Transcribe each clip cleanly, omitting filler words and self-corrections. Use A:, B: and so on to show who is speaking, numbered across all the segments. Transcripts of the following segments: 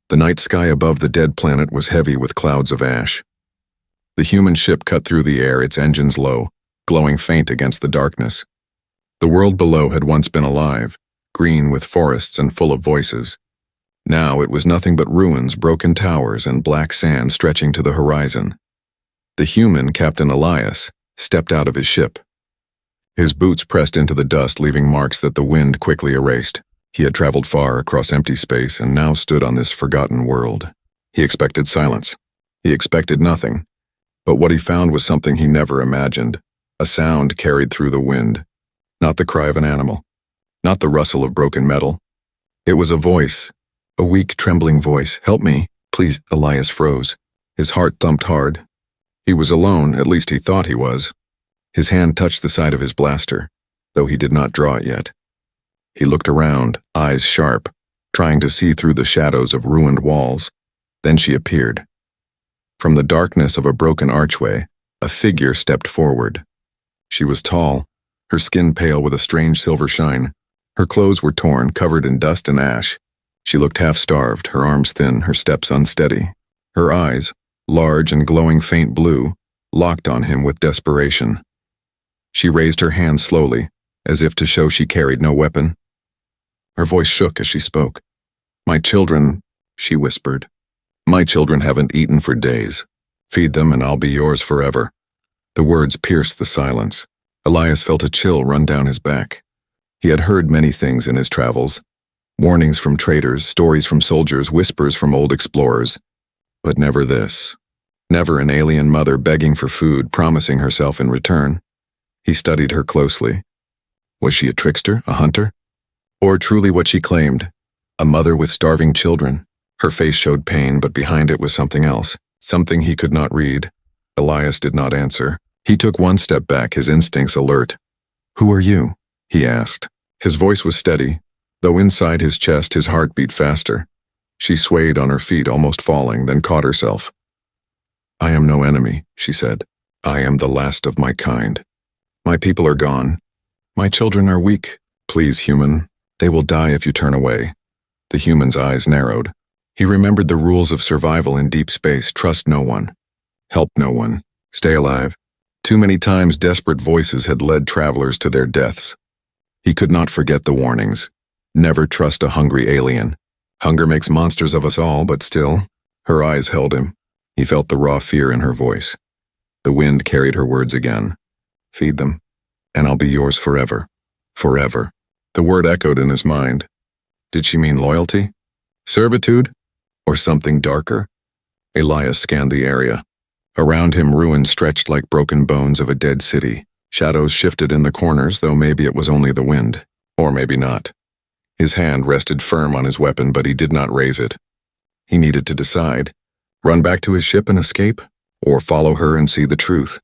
A: The night sky above the dead planet was heavy with clouds of ash. The human ship cut through the air, its engines low, glowing faint against the darkness. The world below had once been alive, green with forests and full of voices. Now it was nothing but ruins, broken towers, and black sand stretching to the horizon. The human, Captain Elias, stepped out of his ship. His boots pressed into the dust, leaving marks that the wind quickly erased. He had traveled far across empty space and now stood on this forgotten world. He expected silence. He expected nothing. But what he found was something he never imagined. A sound carried through the wind. Not the cry of an animal. Not the rustle of broken metal. It was a voice. A weak, trembling voice. "Help me, please." Elias froze. His heart thumped hard. He was alone, at least he thought he was. His hand touched the side of his blaster, though he did not draw it yet. He looked around, eyes sharp, trying to see through the shadows of ruined walls. Then she appeared. From the darkness of a broken archway, a figure stepped forward. She was tall, her skin pale with a strange silver shine. Her clothes were torn, covered in dust and ash. She looked half-starved, her arms thin, her steps unsteady. Her eyes, large and glowing faint blue, locked on him with desperation. She raised her hand slowly, as if to show she carried no weapon. Her voice shook as she spoke. "My children," she whispered. "My children haven't eaten for days. Feed them and I'll be yours forever." The words pierced the silence. Elias felt a chill run down his back. He had heard many things in his travels. Warnings from traders, stories from soldiers, whispers from old explorers. But never this. Never an alien mother begging for food, promising herself in return. He studied her closely. Was she a trickster, a hunter? Or truly what she claimed, a mother with starving children? Her face showed pain, but behind it was something else, something he could not read. Elias did not answer. He took one step back, his instincts alert. "Who are you?" he asked. His voice was steady, though inside his chest his heart beat faster. She swayed on her feet, almost falling, then caught herself. "I am no enemy," she said. "I am the last of my kind. My people are gone. My children are weak. Please, human. They will die if you turn away." The human's eyes narrowed. He remembered the rules of survival in deep space. Trust no one. Help no one. Stay alive. Too many times desperate voices had led travelers to their deaths. He could not forget the warnings. Never trust a hungry alien. Hunger makes monsters of us all, but still, her eyes held him. He felt the raw fear in her voice. The wind carried her words again. "Feed them, and I'll be yours forever. Forever." The word echoed in his mind. Did she mean loyalty? Servitude? Or something darker? Elias scanned the area. Around him ruins stretched like broken bones of a dead city. Shadows shifted in the corners, though maybe it was only the wind. Or maybe not. His hand rested firm on his weapon, but he did not raise it. He needed to decide. Run back to his ship and escape? Or follow her and see the truth?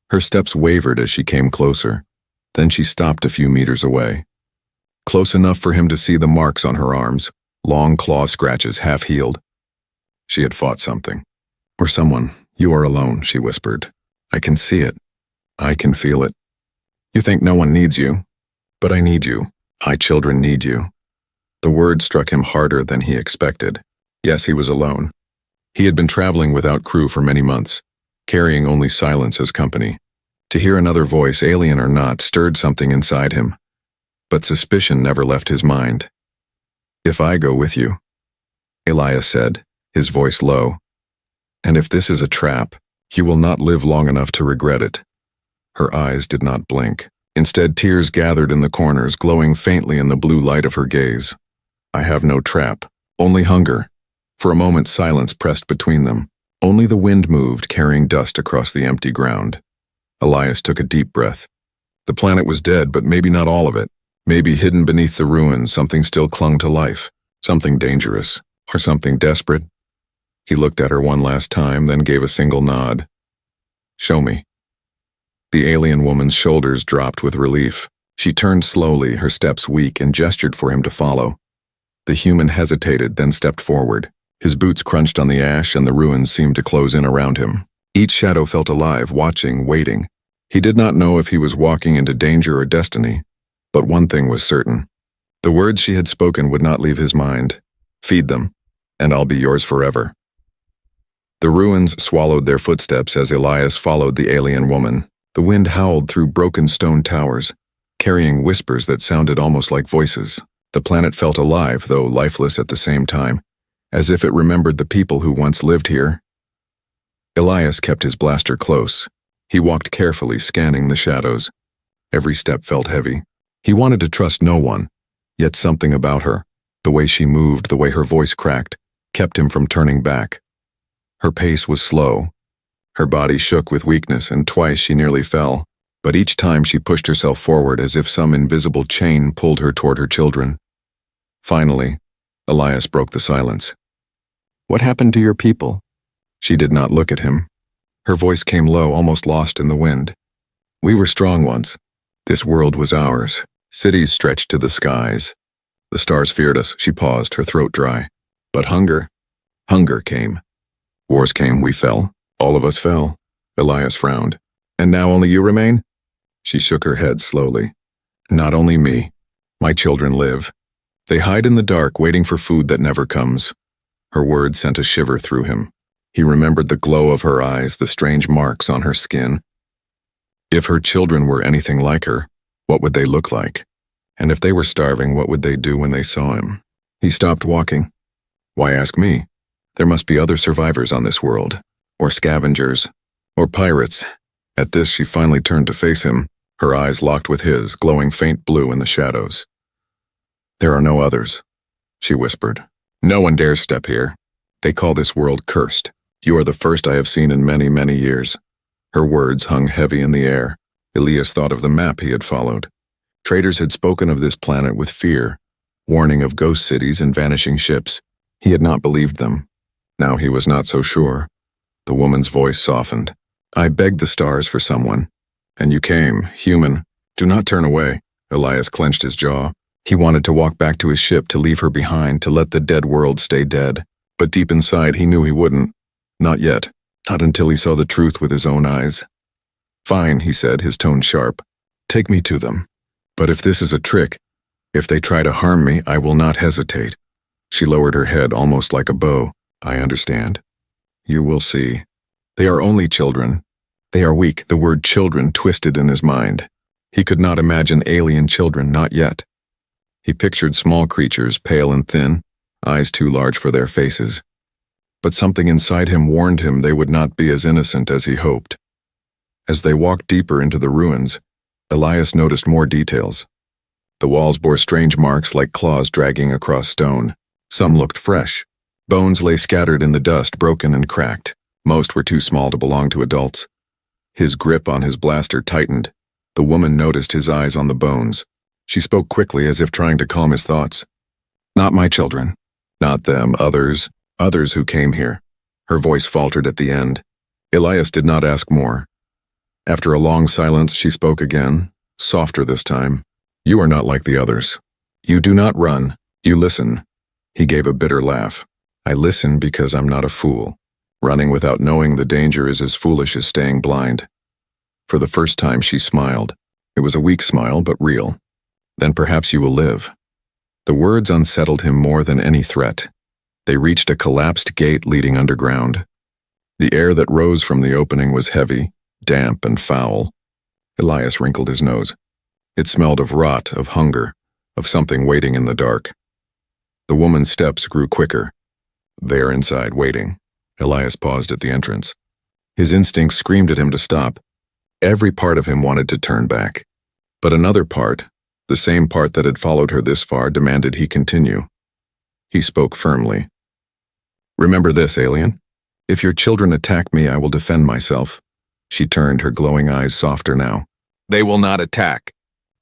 A: Her steps wavered as she came closer. Then she stopped a few meters away. Close enough for him to see the marks on her arms, long claw scratches half-healed. She had fought something. Or someone. "You are alone," she whispered. "I can see it. I can feel it. You think no one needs you, but I need you. I children need you." The word struck him harder than he expected. Yes, he was alone. He had been traveling without crew for many months, carrying only silence as company. To hear another voice, alien or not, stirred something inside him. But suspicion never left his mind. "If I go with you," Elias said, his voice low, "and if this is a trap, you will not live long enough to regret it." Her eyes did not blink. Instead, tears gathered in the corners, glowing faintly in the blue light of her gaze. "I have no trap, only hunger." For a moment, silence pressed between them. Only the wind moved, carrying dust across the empty ground. Elias took a deep breath. The planet was dead, but maybe not all of it. Maybe hidden beneath the ruins, something still clung to life. Something dangerous, or something desperate. He looked at her one last time, then gave a single nod. "Show me." The alien woman's shoulders dropped with relief. She turned slowly, her steps weak, and gestured for him to follow. The human hesitated, then stepped forward. His boots crunched on the ash, and the ruins seemed to close in around him. Each shadow felt alive, watching, waiting. He did not know if he was walking into danger or destiny, but one thing was certain. The words she had spoken would not leave his mind. "Feed them, and I'll be yours forever." The ruins swallowed their footsteps as Elias followed the alien woman. The wind howled through broken stone towers, carrying whispers that sounded almost like voices. The planet felt alive, though lifeless at the same time, as if it remembered the people who once lived here. Elias kept his blaster close. He walked carefully, scanning the shadows. Every step felt heavy. He wanted to trust no one, yet something about her, the way she moved, the way her voice cracked, kept him from turning back. Her pace was slow. Her body shook with weakness, and twice she nearly fell, but each time she pushed herself forward as if some invisible chain pulled her toward her children. Finally, Elias broke the silence. "What happened to your people?" She did not look at him. Her voice came low, almost lost in the wind. "We were strong once. This world was ours. Cities stretched to the skies. The stars feared us." She paused, her throat dry. "But hunger came. Wars came, we fell. All of us fell." Elias frowned. "And now only you remain?" She shook her head slowly. "Not only me. My children live. They hide in the dark, waiting for food that never comes." Her words sent a shiver through him. He remembered the glow of her eyes, the strange marks on her skin. If her children were anything like her, what would they look like? And if they were starving, what would they do when they saw him? He stopped walking. "Why ask me? There must be other survivors on this world, or scavengers, or pirates." At this, she finally turned to face him, her eyes locked with his, glowing faint blue in the shadows. "There are no others," she whispered. "No one dares step here. They call this world cursed. You are the first I have seen in many, many years." Her words hung heavy in the air. Elias thought of the map he had followed. Traders had spoken of this planet with fear, warning of ghost cities and vanishing ships. He had not believed them. Now he was not so sure. The woman's voice softened. "I begged the stars for someone. And you came, human. Do not turn away." Elias clenched his jaw. He wanted to walk back to his ship, to leave her behind, to let the dead world stay dead. But deep inside, he knew he wouldn't. Not yet. Not until he saw the truth with his own eyes. "Fine," he said, his tone sharp. "Take me to them. But if this is a trick, if they try to harm me, I will not hesitate." She lowered her head almost like a bow. "I understand. You will see. They are only children. They are weak." The word children twisted in his mind. He could not imagine alien children, not yet. He pictured small creatures, pale and thin, eyes too large for their faces. But something inside him warned him they would not be as innocent as he hoped. As they walked deeper into the ruins, Elias noticed more details. The walls bore strange marks like claws dragging across stone. Some looked fresh. Bones lay scattered in the dust, broken and cracked. Most were too small to belong to adults. His grip on his blaster tightened. The woman noticed his eyes on the bones. She spoke quickly, as if trying to calm his thoughts. "Not my children. Not them. Others who came here." Her voice faltered at the end. Elias did not ask more. After a long silence, she spoke again, softer this time. "You are not like the others. You do not run. You listen." He gave a bitter laugh. "I listen because I'm not a fool. Running without knowing the danger is as foolish as staying blind." For the first time, she smiled. It was a weak smile, but real. "Then perhaps you will live." The words unsettled him more than any threat. They reached a collapsed gate leading underground. The air that rose from the opening was heavy, damp and foul. Elias wrinkled his nose. It smelled of rot, of hunger, of something waiting in the dark. The woman's steps grew quicker. "They are inside, waiting." Elias paused at the entrance. His instincts screamed at him to stop. Every part of him wanted to turn back. But another part, the same part that had followed her this far, demanded he continue. He spoke firmly. "Remember this, alien. If your children attack me, I will defend myself." She turned, her glowing eyes softer now. "They will not attack.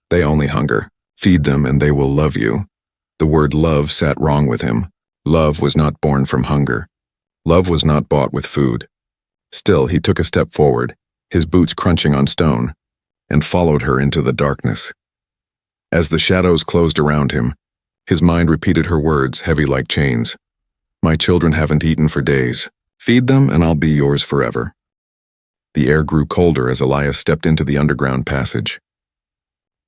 A: They only hunger. Feed them and they will love you." The word love sat wrong with him. Love was not born from hunger. Love was not bought with food. Still, he took a step forward, his boots crunching on stone, and followed her into the darkness. As the shadows closed around him, his mind repeated her words, heavy like chains. "My children haven't eaten for days. Feed them and I'll be yours forever." The air grew colder as Elias stepped into the underground passage.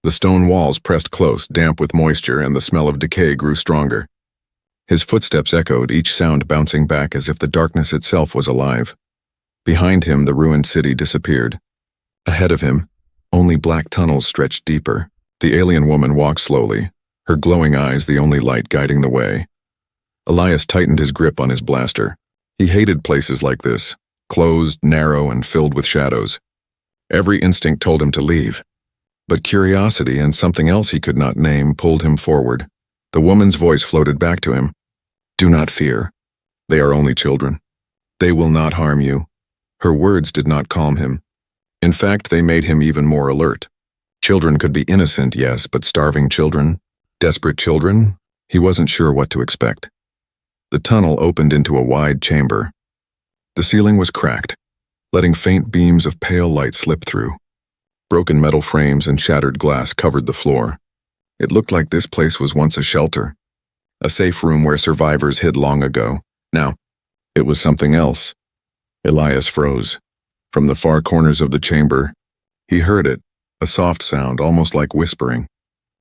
A: The stone walls pressed close, damp with moisture, and the smell of decay grew stronger. His footsteps echoed, each sound bouncing back as if the darkness itself was alive. Behind him, the ruined city disappeared. Ahead of him, only black tunnels stretched deeper. The alien woman walked slowly, her glowing eyes the only light guiding the way. Elias tightened his grip on his blaster. He hated places like this, closed, narrow, and filled with shadows. Every instinct told him to leave. But curiosity and something else he could not name pulled him forward. The woman's voice floated back to him. "Do not fear. They are only children. They will not harm you." Her words did not calm him. In fact, they made him even more alert. Children could be innocent, yes, but starving children? Desperate children? He wasn't sure what to expect. The tunnel opened into a wide chamber. The ceiling was cracked, letting faint beams of pale light slip through. Broken metal frames and shattered glass covered the floor. It looked like this place was once a shelter, a safe room where survivors hid long ago. Now, it was something else. Elias froze. From the far corners of the chamber, he heard it, a soft sound almost like whispering.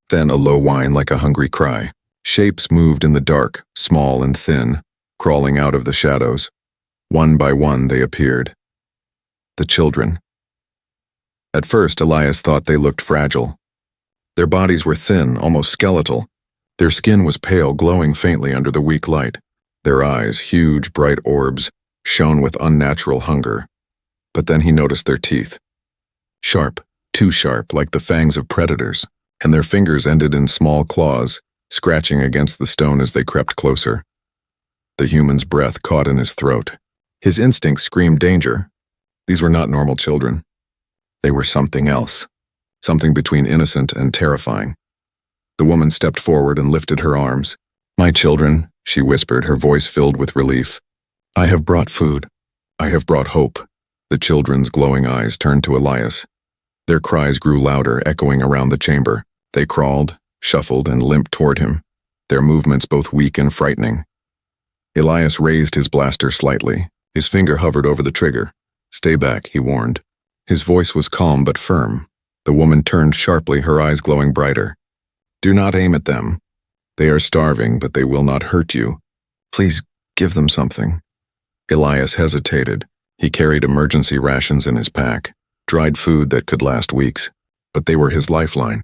A: Then a low whine like a hungry cry. Shapes moved in the dark, small and thin, crawling out of the shadows. One by one they appeared. The children. At first, Elias thought they looked fragile. Their bodies were thin, almost skeletal. Their skin was pale, glowing faintly under the weak light. Their eyes, huge, bright orbs, shone with unnatural hunger. But then he noticed their teeth. Sharp, too sharp, like the fangs of predators, and their fingers ended in small claws, scratching against the stone as they crept closer. The human's breath caught in his throat. His instincts screamed danger. These were not normal children. They were something else, something between innocent and terrifying. The woman stepped forward and lifted her arms. "My children," she whispered, her voice filled with relief. "I have brought food. I have brought hope." The children's glowing eyes turned to Elias. Their cries grew louder, echoing around the chamber. They crawled, shuffled, and limped toward him, their movements both weak and frightening. Elias raised his blaster slightly. His finger hovered over the trigger. "Stay back," he warned. His voice was calm but firm. The woman turned sharply, her eyes glowing brighter. "Do not aim at them. They are starving, but they will not hurt you. Please give them something." Elias hesitated. He carried emergency rations in his pack, dried food that could last weeks, but they were his lifeline.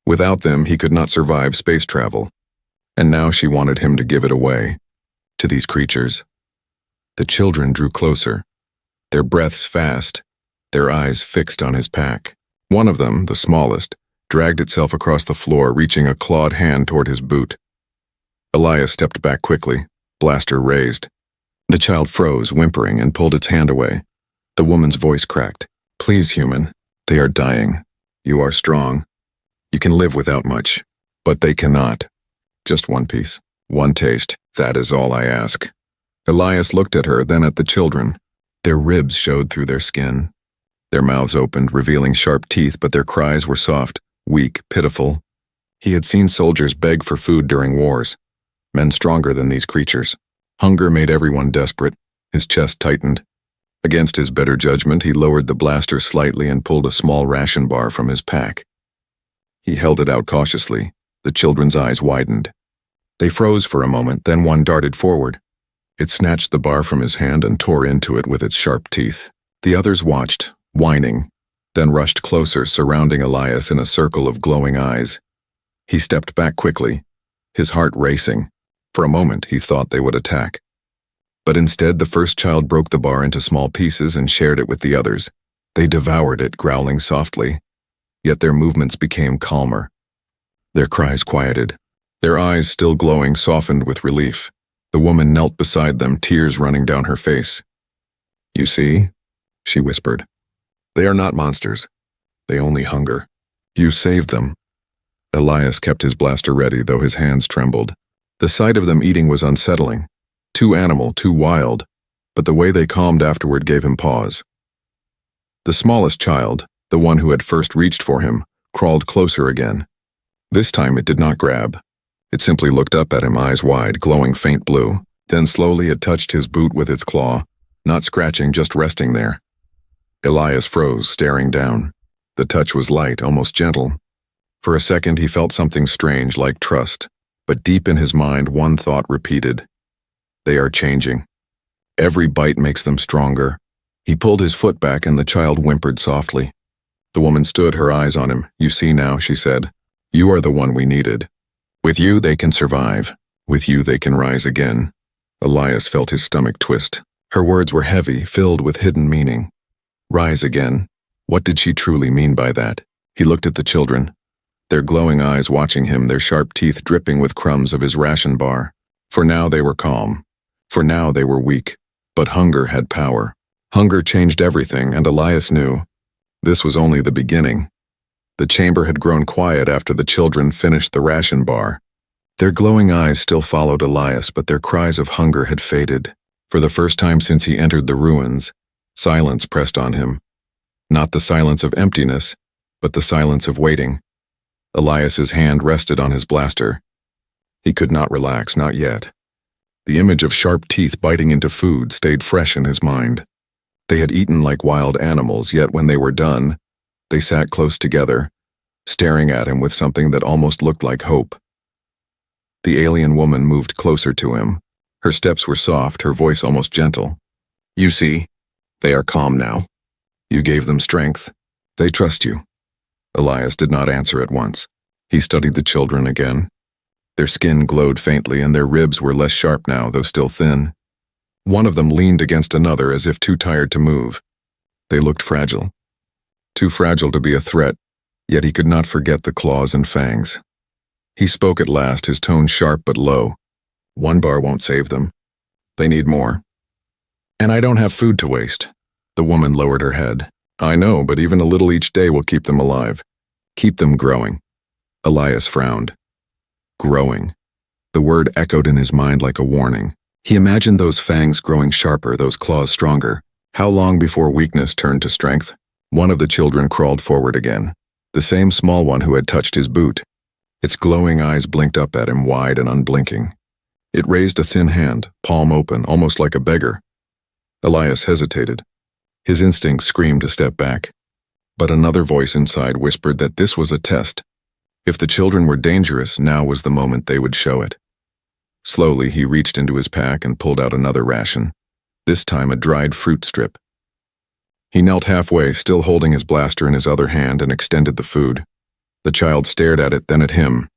A: Without them, he could not survive space travel. And now she wanted him to give it away, to these creatures. The children drew closer, their breaths fast, their eyes fixed on his pack. One of them, the smallest, dragged itself across the floor, reaching a clawed hand toward his boot. Elias stepped back quickly, blaster raised. The child froze, whimpering, and pulled its hand away. The woman's voice cracked. "Please, human. They are dying. You are strong. You can live without much, but they cannot. Just one piece, one taste. That is all I ask." Elias looked at her, then at the children. Their ribs showed through their skin. Their mouths opened, revealing sharp teeth, but their cries were soft, weak, pitiful. He had seen soldiers beg for food during wars, men stronger than these creatures. Hunger made everyone desperate. His chest tightened. Against his better judgment, he lowered the blaster slightly and pulled a small ration bar from his pack. He held it out cautiously. The children's eyes widened. They froze for a moment, then one darted forward. It snatched the bar from his hand and tore into it with its sharp teeth. The others watched, whining, then rushed closer, surrounding Elias in a circle of glowing eyes. He stepped back quickly, his heart racing. For a moment, he thought they would attack. But instead, the first child broke the bar into small pieces and shared it with the others. They devoured it, growling softly. Yet their movements became calmer. Their cries quieted. Their eyes, still glowing, softened with relief. The woman knelt beside them, tears running down her face. "You see?" she whispered. "They are not monsters. They only hunger. You saved them." Elias kept his blaster ready, though his hands trembled. The sight of them eating was unsettling. Too animal, too wild, but the way they calmed afterward gave him pause. The smallest child, the one who had first reached for him, crawled closer again. This time it did not grab. It simply looked up at him, eyes wide, glowing faint blue. Then slowly it touched his boot with its claw, not scratching, just resting there. Elias froze, staring down. The touch was light, almost gentle. For a second he felt something strange, like trust. But deep in his mind, one thought repeated. They are changing. Every bite makes them stronger. He pulled his foot back and the child whimpered softly. The woman stood, her eyes on him. You see now, she said. You are the one we needed. With you, they can survive. With you, they can rise again. Elias felt his stomach twist. Her words were heavy, filled with hidden meaning. Rise again. What did she truly mean by that? He looked at the children, their glowing eyes watching him, their sharp teeth dripping with crumbs of his ration bar. For now they were calm. For now they were weak. But hunger had power. Hunger changed everything, and Elias knew. This was only the beginning. The chamber had grown quiet after the children finished the ration bar. Their glowing eyes still followed Elias, but their cries of hunger had faded. For the first time since he entered the ruins, silence pressed on him. Not the silence of emptiness, but the silence of waiting. Elias's hand rested on his blaster. He could not relax, not yet. The image of sharp teeth biting into food stayed fresh in his mind. They had eaten like wild animals, yet when they were done, they sat close together, staring at him with something that almost looked like hope. The alien woman moved closer to him. Her steps were soft, her voice almost gentle. You see, they are calm now. You gave them strength. They trust you. Elias did not answer at once. He studied the children again. Their skin glowed faintly and their ribs were less sharp now, though still thin. One of them leaned against another as if too tired to move. They looked fragile. Too fragile to be a threat, yet he could not forget the claws and fangs. He spoke at last, his tone sharp but low. One bar won't save them. They need more. And I don't have food to waste. The woman lowered her head. I know, but even a little each day will keep them alive. Keep them growing. Elias frowned. Growing. The word echoed in his mind like a warning. He imagined those fangs growing sharper, those claws stronger. How long before weakness turned to strength? One of the children crawled forward again. The same small one who had touched his boot. Its glowing eyes blinked up at him, wide and unblinking. It raised a thin hand, palm open, almost like a beggar. Elias hesitated. His instinct screamed to step back. But another voice inside whispered that this was a test. If the children were dangerous, now was the moment they would show it. Slowly, he reached into his pack and pulled out another ration, this time a dried fruit strip. He knelt halfway, still holding his blaster in his other hand, and extended the food. The child stared at it, then at him.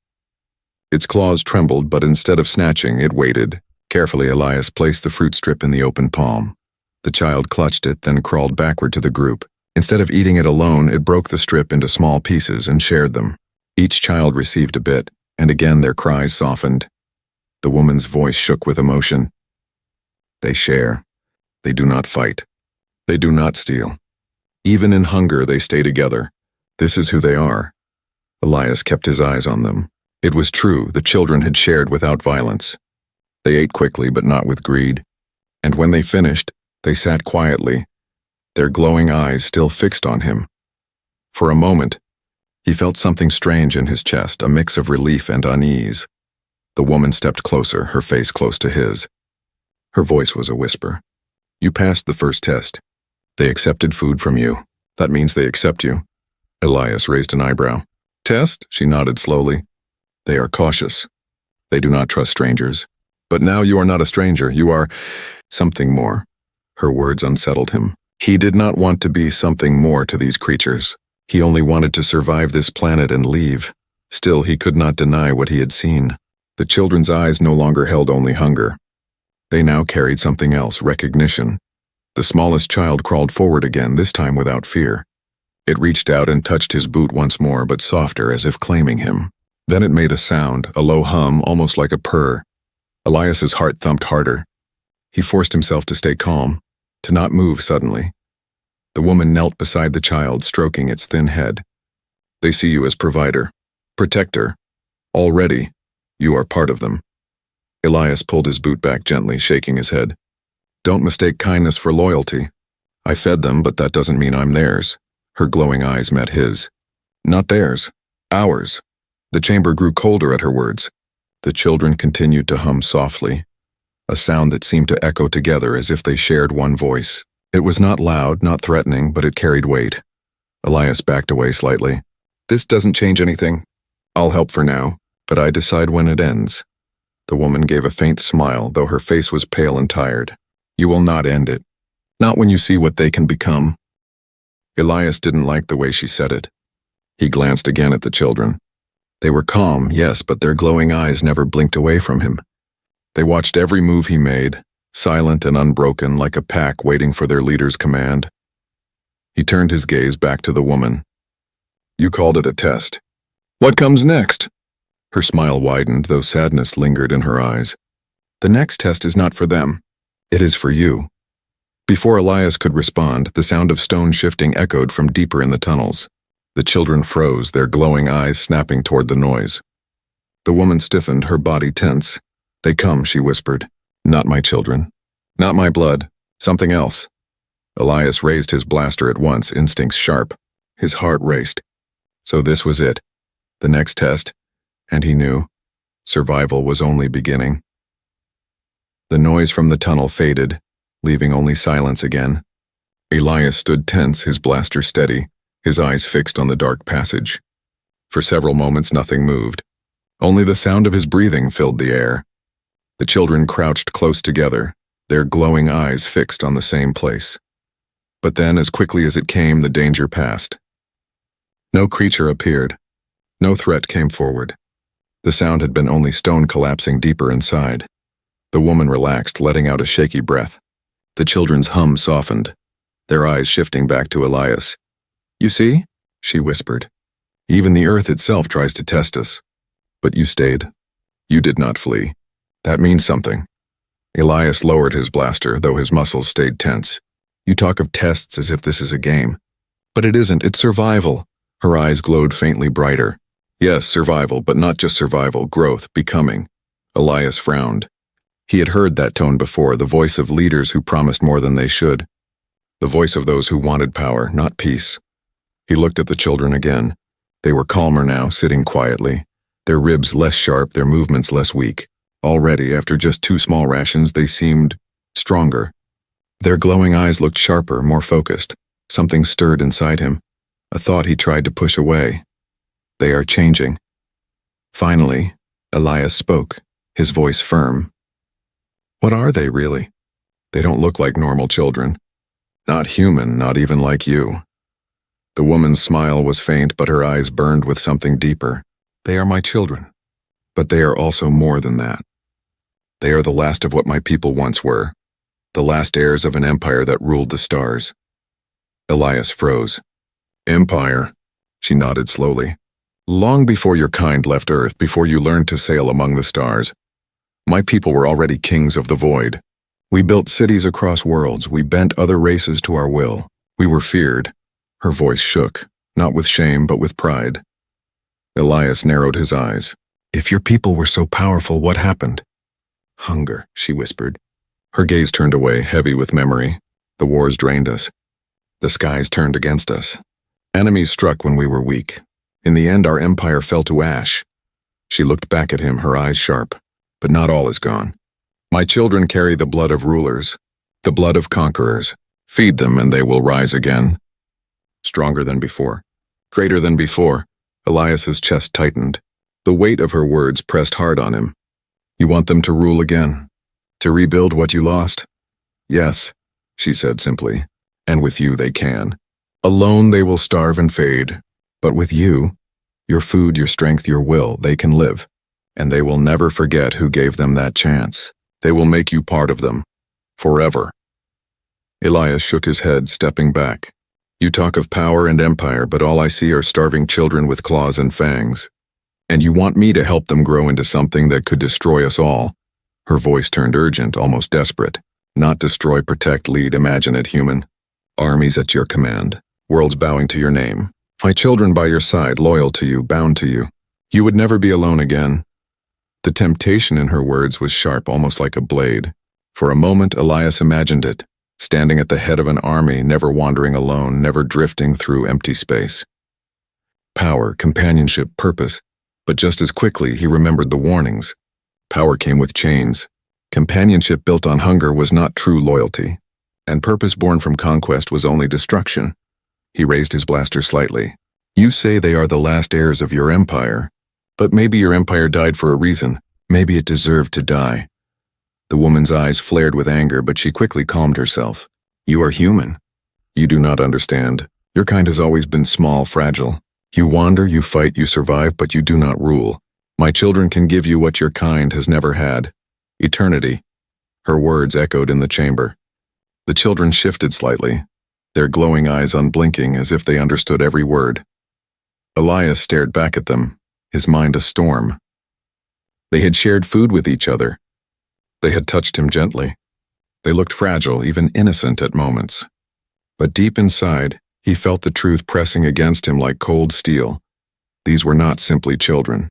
A: Its claws trembled, but instead of snatching, it waited. Carefully, Elias placed the fruit strip in the open palm. The child clutched it, then crawled backward to the group. Instead of eating it alone, it broke the strip into small pieces and shared them. Each child received a bit, and again their cries softened. The woman's voice shook with emotion. They share. They do not fight. They do not steal. Even in hunger, they stay together. This is who they are. Elias kept his eyes on them. It was true, the children had shared without violence. They ate quickly, but not with greed. And when they finished, they sat quietly, their glowing eyes still fixed on him. For a moment, he felt something strange in his chest, a mix of relief and unease. The woman stepped closer, her face close to his. Her voice was a whisper. You passed the first test. They accepted food from you. That means they accept you. Elias raised an eyebrow. Test? She nodded slowly. They are cautious. They do not trust strangers. But now you are not a stranger. You are something more. Her words unsettled him. He did not want to be something more to these creatures. He only wanted to survive this planet and leave. Still, he could not deny what he had seen. The children's eyes no longer held only hunger. They now carried something else, recognition. The smallest child crawled forward again, this time without fear. It reached out and touched his boot once more, but softer, as if claiming him. Then it made a sound, a low hum, almost like a purr. Elias's heart thumped harder. He forced himself to stay calm, to not move suddenly. The woman knelt beside the child, stroking its thin head. They see you as provider, protector. Already, you are part of them. Elias pulled his boot back gently, shaking his head. Don't mistake kindness for loyalty. I fed them, but that doesn't mean I'm theirs. Her glowing eyes met his. Not theirs. Ours. The chamber grew colder at her words. The children continued to hum softly, a sound that seemed to echo together as if they shared one voice. It was not loud, not threatening, but it carried weight. Elias backed away slightly. This doesn't change anything. I'll help for now. But I decide when it ends. The woman gave a faint smile, though her face was pale and tired. You will not end it. Not when you see what they can become. Elias didn't like the way she said it. He glanced again at the children. They were calm, yes, but their glowing eyes never blinked away from him. They watched every move he made, silent and unbroken, like a pack waiting for their leader's command. He turned his gaze back to the woman. You called it a test. What comes next? Her smile widened, though sadness lingered in her eyes. The next test is not for them. It is for you. Before Elias could respond, the sound of stone shifting echoed from deeper in the tunnels. The children froze, their glowing eyes snapping toward the noise. The woman stiffened, her body tense. They come, she whispered. Not my children. Not my blood. Something else. Elias raised his blaster at once, instincts sharp. His heart raced. So this was it. The next test. And he knew. Survival was only beginning. The noise from the tunnel faded, leaving only silence again. Elias stood tense, his blaster steady, his eyes fixed on the dark passage. For several moments nothing moved. Only the sound of his breathing filled the air. The children crouched close together, their glowing eyes fixed on the same place. But then, as quickly as it came, the danger passed. No creature appeared. No threat came forward. The sound had been only stone collapsing deeper inside. The woman relaxed, letting out a shaky breath. The children's hum softened, their eyes shifting back to Elias. You see? She whispered. Even the earth itself tries to test us. But you stayed. You did not flee. That means something. Elias lowered his blaster, though his muscles stayed tense. You talk of tests as if this is a game. But it isn't, it's survival. Her eyes glowed faintly brighter. Yes, survival, but not just survival, growth, becoming. Elias frowned. He had heard that tone before, the voice of leaders who promised more than they should. The voice of those who wanted power, not peace. He looked at the children again. They were calmer now, sitting quietly, their ribs less sharp, their movements less weak. Already, after just 2 small rations, they seemed stronger. Their glowing eyes looked sharper, more focused. Something stirred inside him, a thought he tried to push away. They are changing. Finally, Elias spoke, his voice firm. What are they, really? They don't look like normal children. Not human, not even like you. The woman's smile was faint, but her eyes burned with something deeper. They are my children. But they are also more than that. They are the last of what my people once were, the last heirs of an empire that ruled the stars. Elias froze. Empire, she nodded slowly. Long before your kind left Earth, before you learned to sail among the stars, my people were already kings of the void. We built cities across worlds, we bent other races to our will. We were feared. Her voice shook, not with shame but with pride. Elias narrowed his eyes. If your people were so powerful, what happened? Hunger, she whispered. Her gaze turned away, heavy with memory. The wars drained us. The skies turned against us. Enemies struck when we were weak. In the end, our empire fell to ash. She looked back at him, her eyes sharp. But not all is gone. My children carry the blood of rulers, the blood of conquerors. Feed them and they will rise again. Stronger than before. Greater than before. Elias's chest tightened. The weight of her words pressed hard on him. You want them to rule again? To rebuild what you lost? Yes, she said simply. And with you they can. Alone they will starve and fade. But with you, your food, your strength, your will, they can live. And they will never forget who gave them that chance. They will make you part of them. Forever. Elias shook his head, stepping back. You talk of power and empire, but all I see are starving children with claws and fangs. And you want me to help them grow into something that could destroy us all. Her voice turned urgent, almost desperate. Not destroy, protect, lead, imagine it, human. Armies at your command. Worlds bowing to your name. My children by your side, loyal to you, bound to you. You would never be alone again. The temptation in her words was sharp, almost like a blade. For a moment, Elias imagined it, standing at the head of an army, never wandering alone, never drifting through empty space. Power, companionship, purpose. But just as quickly, he remembered the warnings. Power came with chains. Companionship built on hunger was not true loyalty. And purpose born from conquest was only destruction. He raised his blaster slightly. You say they are the last heirs of your empire. But maybe your empire died for a reason. Maybe it deserved to die. The woman's eyes flared with anger, but she quickly calmed herself. You are human. You do not understand. Your kind has always been small, fragile. You wander, you fight, you survive, but you do not rule. My children can give you what your kind has never had. Eternity. Her words echoed in the chamber. The children shifted slightly, their glowing eyes unblinking as if they understood every word. Elias stared back at them, his mind a storm. They had shared food with each other. They had touched him gently. They looked fragile, even innocent at moments. But deep inside, he felt the truth pressing against him like cold steel. These were not simply children.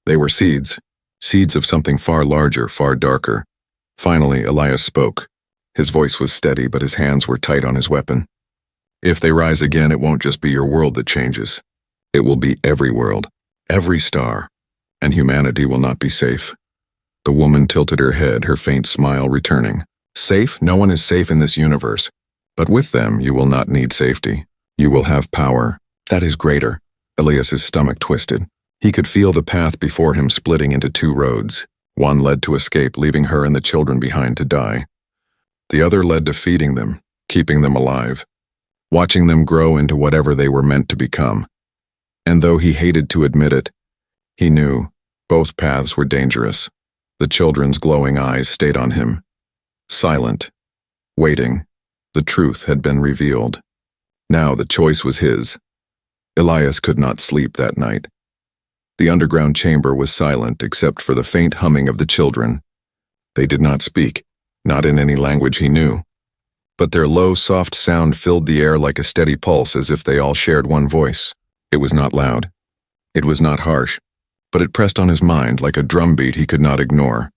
A: They were seeds, seeds of something far larger, far darker. Finally, Elias spoke. His voice was steady, but his hands were tight on his weapon. If they rise again, it won't just be your world that changes. It will be every world, every star, and humanity will not be safe. The woman tilted her head, her faint smile returning. Safe? No one is safe in this universe. But with them, you will not need safety. You will have power. That is greater. Elias's stomach twisted. He could feel the path before him splitting into two roads. One led to escape, leaving her and the children behind to die. The other led to feeding them, keeping them alive, watching them grow into whatever they were meant to become. And though he hated to admit it, he knew both paths were dangerous. The children's glowing eyes stayed on him, silent, waiting. The truth had been revealed. Now the choice was his. Elias could not sleep that night. The underground chamber was silent except for the faint humming of the children. They did not speak, not in any language he knew. But their low, soft sound filled the air like a steady pulse, as if they all shared one voice. It was not loud. It was not harsh, but it pressed on his mind like a drumbeat he could not ignore.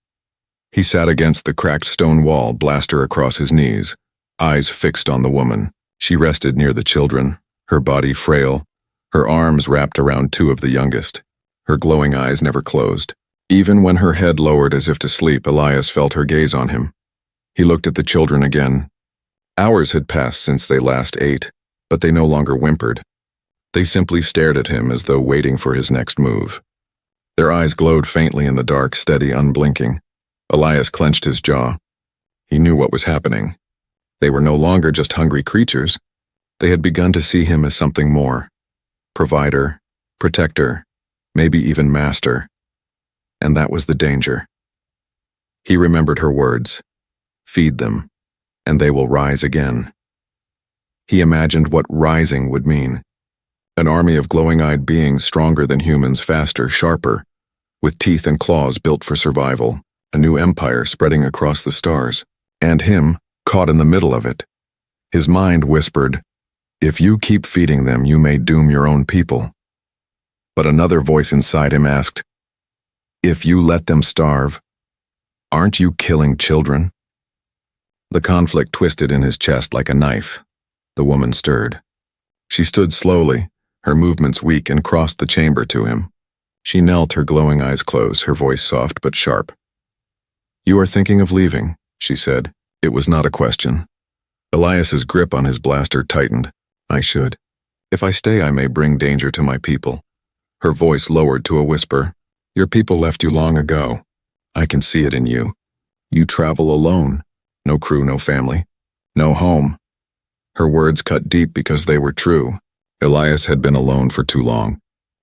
A: He sat against the cracked stone wall, blaster across his knees, eyes fixed on the woman. She rested near the children, her body frail, her arms wrapped around two of the youngest. Her glowing eyes never closed. Even when her head lowered as if to sleep, Elias felt her gaze on him. He looked at the children again. Hours had passed since they last ate, but they no longer whimpered. They simply stared at him as though waiting for his next move. Their eyes glowed faintly in the dark, steady, unblinking. Elias clenched his jaw. He knew what was happening. They were no longer just hungry creatures. They had begun to see him as something more. Provider, protector, maybe even master. And that was the danger. He remembered her words. Feed them, and they will rise again. He imagined what rising would mean. An army of glowing-eyed beings stronger than humans, faster, sharper, with teeth and claws built for survival, a new empire spreading across the stars, and him caught in the middle of it. His mind whispered, if you keep feeding them, you may doom your own people. But another voice inside him asked, if you let them starve, aren't you killing children? The conflict twisted in his chest like a knife. The woman stirred. She stood slowly, her movements weak, and crossed the chamber to him. She knelt, her glowing eyes closed, her voice soft but sharp. You are thinking of leaving, she said. It was not a question. Elias's grip on his blaster tightened. I should. If I stay, I may bring danger to my people. Her voice lowered to a whisper. Your people left you long ago. I can see it in you. You travel alone. No crew, no family. No home. Her words cut deep because they were true. Elias had been alone for too long.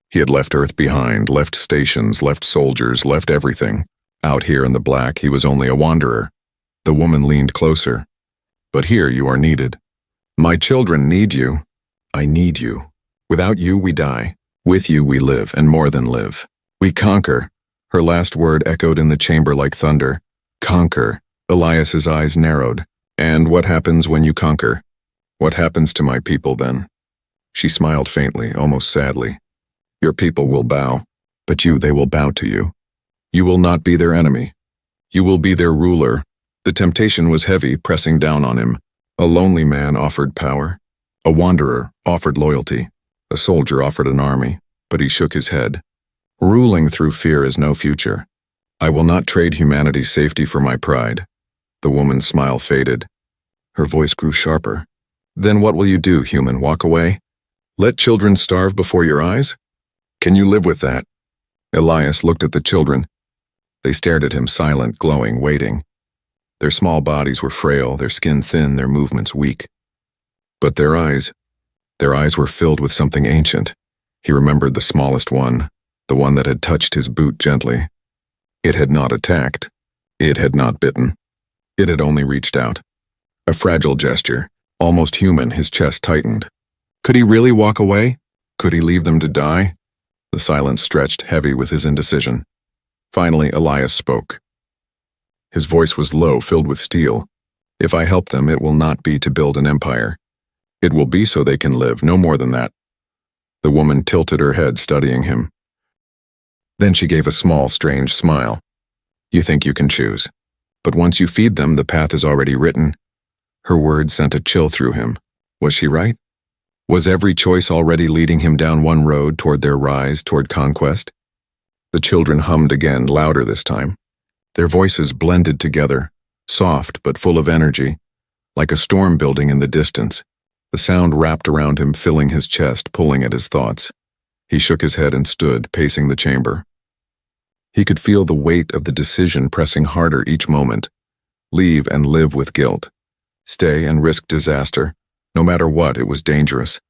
A: He had left Earth behind, left stations, left soldiers, left everything. Out here in the black, he was only a wanderer. The woman leaned closer. But here you are needed. My children need you. I need you. Without you, we die. With you, we live, and more than live. We conquer. Her last word echoed in the chamber like thunder. Conquer. Elias's eyes narrowed. And what happens when you conquer? What happens to my people then? She smiled faintly, almost sadly. Your people will bow, but they will bow to you. You will not be their enemy. You will be their ruler. The temptation was heavy, pressing down on him. A lonely man offered power. A wanderer offered loyalty. A soldier offered an army, but he shook his head. Ruling through fear is no future. I will not trade humanity's safety for my pride. The woman's smile faded. Her voice grew sharper. Then what will you do, human? Walk away? Let children starve before your eyes? Can you live with that? Elias looked at the children. They stared at him, silent, glowing, waiting. Their small bodies were frail, their skin thin, their movements weak. But their eyes were filled with something ancient. He remembered the smallest one, the one that had touched his boot gently. It had not attacked. It had not bitten. It had only reached out. A fragile gesture, almost human. His chest tightened. Could he really walk away? Could he leave them to die? The silence stretched, heavy with his indecision. Finally, Elias spoke. His voice was low, filled with steel. If I help them, it will not be to build an empire. It will be so they can live, no more than that. The woman tilted her head, studying him. Then she gave a small, strange smile. You think you can choose. But once you feed them, the path is already written. Her words sent a chill through him. Was she right? Was every choice already leading him down one road toward their rise, toward conquest? The children hummed again, louder this time. Their voices blended together, soft but full of energy, like a storm building in the distance. The sound wrapped around him, filling his chest, pulling at his thoughts. He shook his head and stood, pacing the chamber. He could feel the weight of the decision pressing harder each moment. Leave and live with guilt. Stay and risk disaster. No matter what, it was dangerous.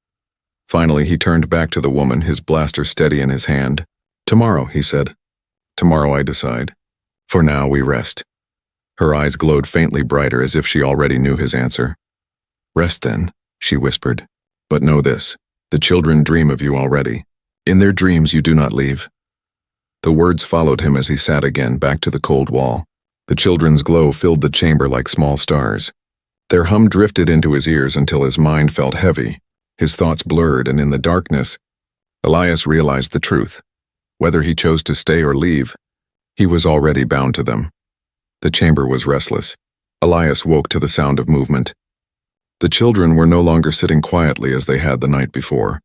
A: Finally, he turned back to the woman, his blaster steady in his hand. Tomorrow, he said. Tomorrow I decide. For now, we rest. Her eyes glowed faintly brighter, as if she already knew his answer. Rest then, she whispered. But know this, the children dream of you already. In their dreams you do not leave. The words followed him as he sat again, back to the cold wall. The children's glow filled the chamber like small stars. Their hum drifted into his ears until his mind felt heavy. His thoughts blurred, and in the darkness, Elias realized the truth. Whether he chose to stay or leave, he was already bound to them. The chamber was restless. Elias woke to the sound of movement. The children were no longer sitting quietly as they had the night before.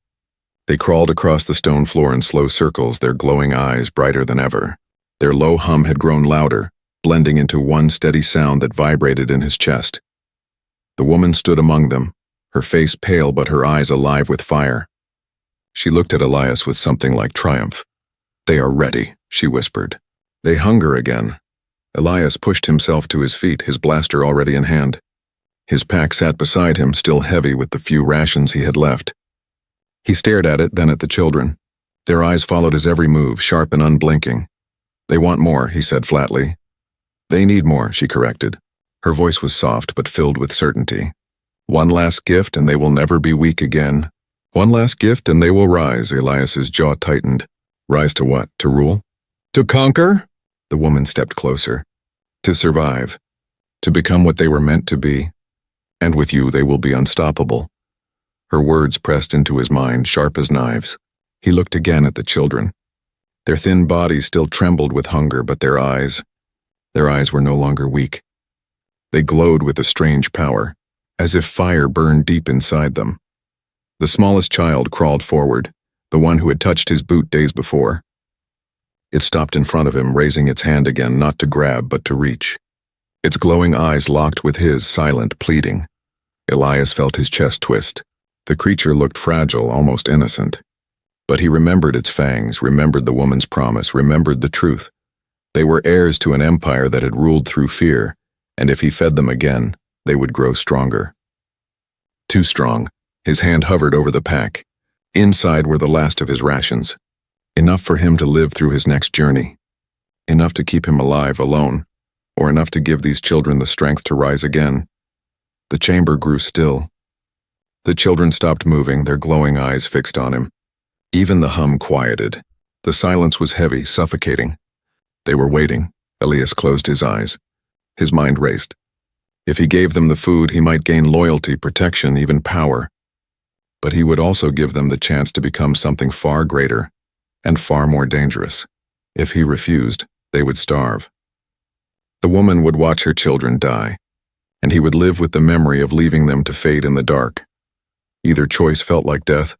A: They crawled across the stone floor in slow circles, their glowing eyes brighter than ever. Their low hum had grown louder, blending into one steady sound that vibrated in his chest. The woman stood among them, her face pale but her eyes alive with fire. She looked at Elias with something like triumph. They are ready, she whispered. They hunger again. Elias pushed himself to his feet, his blaster already in hand. His pack sat beside him, still heavy with the few rations he had left. He stared at it, then at the children. Their eyes followed his every move, sharp and unblinking. They want more, he said flatly. They need more, she corrected. Her voice was soft but filled with certainty. One last gift and they will never be weak again. One last gift and they will rise, Elias's jaw tightened. Rise to what? To rule? To conquer? The woman stepped closer. To survive. To become what they were meant to be. And with you they will be unstoppable. Her words pressed into his mind, sharp as knives. He looked again at the children. Their thin bodies still trembled with hunger, but their eyes were no longer weak. They glowed with a strange power, as if fire burned deep inside them. The smallest child crawled forward, the one who had touched his boot days before. It stopped in front of him, raising its hand again, not to grab, but to reach. Its glowing eyes locked with his, silent, pleading. Elias felt his chest twist. The creature looked fragile, almost innocent. But he remembered its fangs, remembered the woman's promise, remembered the truth. They were heirs to an empire that had ruled through fear, and if he fed them again, they would grow stronger. Too strong. His hand hovered over the pack. Inside were the last of his rations. Enough for him to live through his next journey. Enough to keep him alive, alone, or enough to give these children the strength to rise again. The chamber grew still. The children stopped moving, their glowing eyes fixed on him. Even the hum quieted. The silence was heavy, suffocating. They were waiting. Elias closed his eyes. His mind raced. If he gave them the food, he might gain loyalty, protection, even power. But he would also give them the chance to become something far greater and far more dangerous. If he refused, they would starve. The woman would watch her children die, and he would live with the memory of leaving them to fade in the dark. Either choice felt like death.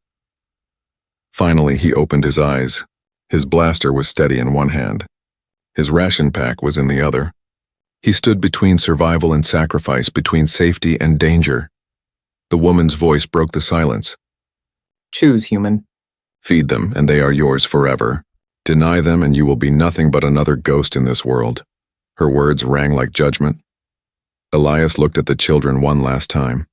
A: Finally, he opened his eyes. His blaster was steady in one hand. His ration pack was in the other. He stood between survival and sacrifice, between safety and danger. The woman's voice broke the silence.
B: Choose, human.
A: Feed them, and they are yours forever. Deny them and you will be nothing but another ghost in this world. Her words rang like judgment. Elias looked at the children one last time.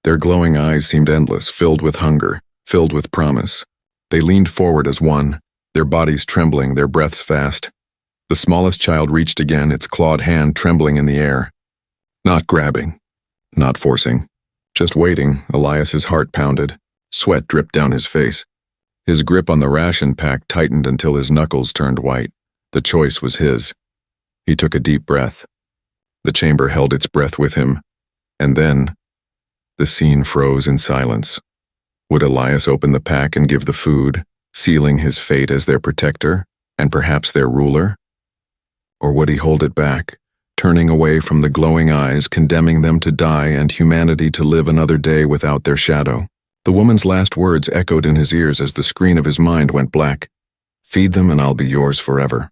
A: Their glowing eyes seemed endless, filled with hunger, filled with promise. They leaned forward as one, their bodies trembling, their breaths fast. The smallest child reached again, its clawed hand trembling in the air. Not grabbing, not forcing, just waiting. Elias's heart pounded. Sweat dripped down his face. His grip on the ration pack tightened until his knuckles turned white. The choice was his. He took a deep breath. The chamber held its breath with him, and then the scene froze in silence. Would Elias open the pack and give the food, sealing his fate as their protector, and perhaps their ruler? Or would he hold it back, turning away from the glowing eyes, condemning them to die and humanity to live another day without their shadow? The woman's last words echoed in his ears as the screen of his mind went black. Feed them and I'll be yours forever.